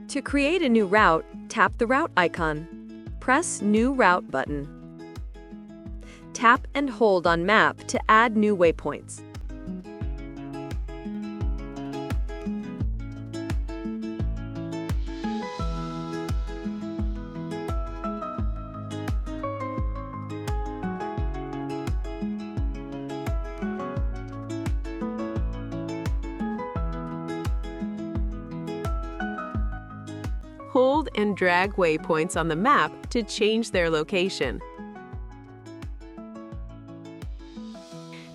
To create a new route, tap the route icon. Press New Route button. Tap and hold on Map to add new waypoints. Hold and drag waypoints on the map to change their location.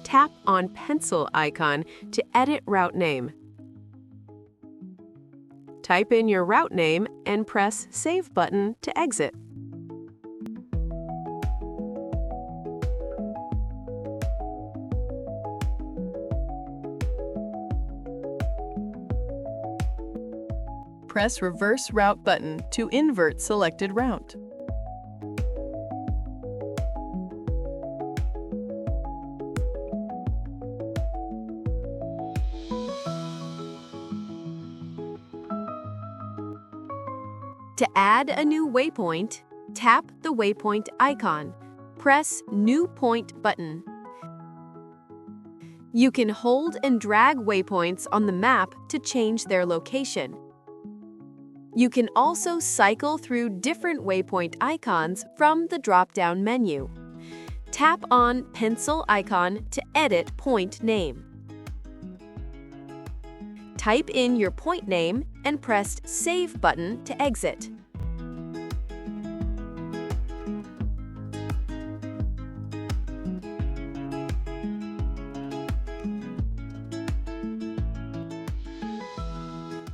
Tap on pencil icon to edit route name. Type in your route name and press Save button to exit. Press Reverse Route button to invert selected route. To add a new waypoint, tap the waypoint icon. Press New Point button. You can hold and drag waypoints on the map to change their location. You can also cycle through different waypoint icons from the drop-down menu. Tap on pencil icon to edit point name. Type in your point name and press Save button to exit.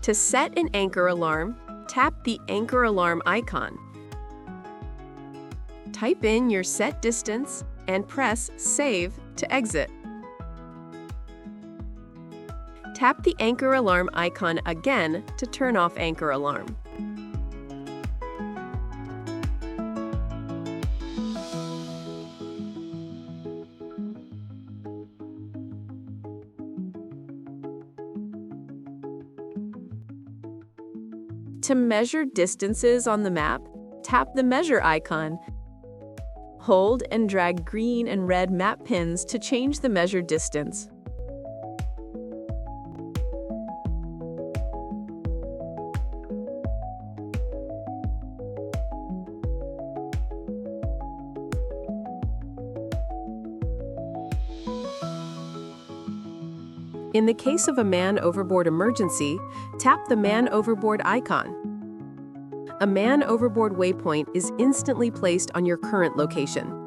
To set an anchor alarm, tap the anchor alarm icon. Type in your set distance and press Save to exit. Tap the anchor alarm icon again to turn off anchor alarm. To measure distances on the map, tap the measure icon. Hold and drag green and red map pins to change the measured distance. In the case of a man overboard emergency, tap the man overboard icon. A man overboard waypoint is instantly placed on your current location.